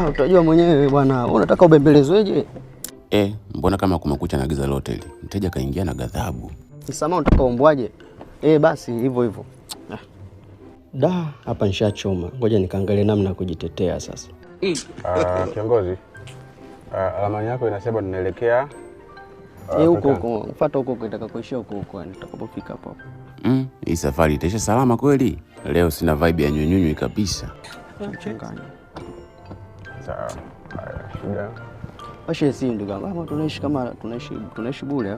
Utajua mwenyewe bwana. Unataka ubembelezweje? Mbona kama kumekucha na giza lote hili? Mteja kaingia na ghadhabu. Msamaha unataka umbwaje? Basi hivyo hivyo. Hapa nishachoma. Ngoja nikaangalie namna ya kujitetea sasa. Kiongozi. Ramani yako inasema tunaelekea huko. Ufuata huko itakakoishia huko nitakapofika hapo. Hii safari itaisha salama kweli? Leo sina vibe ya nyunyunyu kabisa. Mchanganya. Sawa. Shida. Washe si ndugu yangu. Kama tunaishi bure.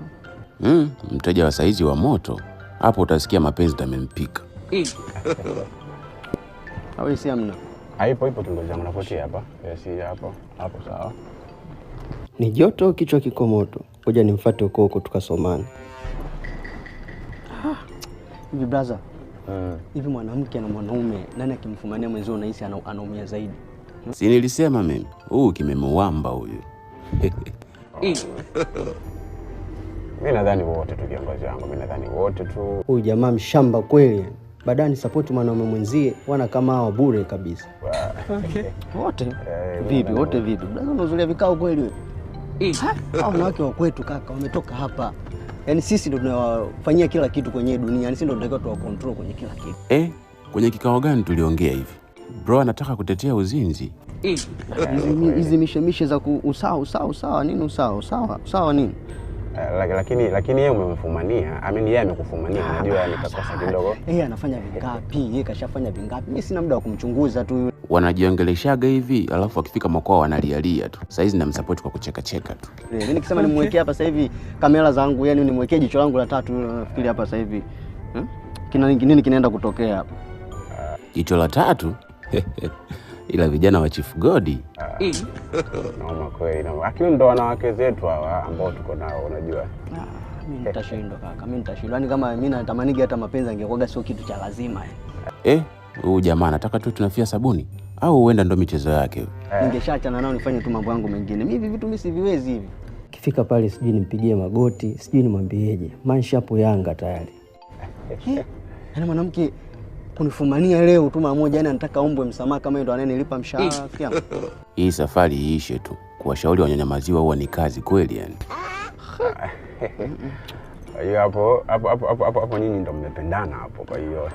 Mteja wa saizi wa moto. Hapo utasikia mapenzi yamempika. Au si amna? Haipo tungoja mnapotea hapa. Si hapo sawa. Ni joto kichwa kiko moto. Ngoja nimfuate huko tukasomane. Hivi brother. Hivi mwanamke na mwanaume nani akimfumania mwenzio unahisi anaumia zaidi? Si nilisema mimi. Kimemuamba huyu. Mimi nadhani wote tu kiongozi wangu. Mimi nadhani wote tu. Huyu jamaa mshamba kweli. Badani support mwanaume mwenzie wana kama hao bure kabisa. Wote. Wote vipi? Brother unazulia vikao kweli wewe? Hao wanawake wa kwetu kaka wametoka hapa. Yaani sisi ndio tunawafanyia kila kitu kwenye dunia. Yaani sisi ndio tunatakiwa tuwa control kwenye kila kitu. Kwenye kikao gani tuliongea hivi? Bro anataka kutetea uzinzi. Hizi mishemishe za usawa nini usawa nini? Lakini yeye umemfumania. Yeye amekufumania. Unajua nikakosa kidogo. Anafanya vingapi? Yeye kashafanya vingapi? Mimi sina muda wa kumchunguza tu. Wanajiongeleshaga hivi, alafu akifika mkoa wanalialia tu. Sasa hizi namsupport kwa kucheka tu. Mimi nikisema nimwekee hapa sasa hivi kamera zangu, yani nimwekee jicho langu la tatu, nafikiri hapa sasa hivi. Nini kinaenda kutokea hapa? Jicho la tatu? Ila vijana wa Chief Godi. Naoma kweli. Lakini ndo wanawake zetu hawa ambao tuko nao unajua. Mimi nitashindwa kaka. Mimi nitashindwa. Yaani kama mimi natamanigi hata mapenzi angekuwa sio kitu cha lazima. Huyu jamaa anataka tu tunafia sabuni au huenda ndo michezo yake. Ningeshaachana nao nifanye tu mambo yangu mengine. Mimi hivi vitu mimi siviwezi hivi. Kifika pale sijui nimpigie magoti, sijui nimwambieje. Maisha hapo Yanga tayari. Yaani mwanamke kunifumania leo tu mara moja, yani anataka ombwe msamaha kama ndo ananilipa mshahara fikiana. Hii safari iishe tu. Kuwashauri wanyanyamaziwa huwa ni kazi kweli yani. Hiyo hapo nyinyi ndo mmependana hapo, kwa hiyo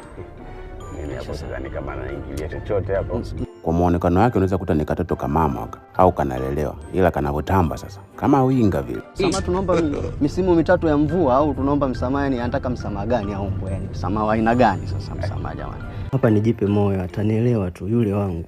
mimi hapo sidhani kama anaingilia chochote hapo. Kwa muonekano wake unaweza kuta ni katoto kama mama au kanalelewa, ila kanavotamba sasa kama winga vile. Sasa tunaomba misimu mitatu ya mvua au tunaomba msamaha, yani anataka msamaha gani au mbwa, yani msamaha wa aina gani sasa msamaha jamani? Hapa nijipe moyo, atanielewa tu yule wangu.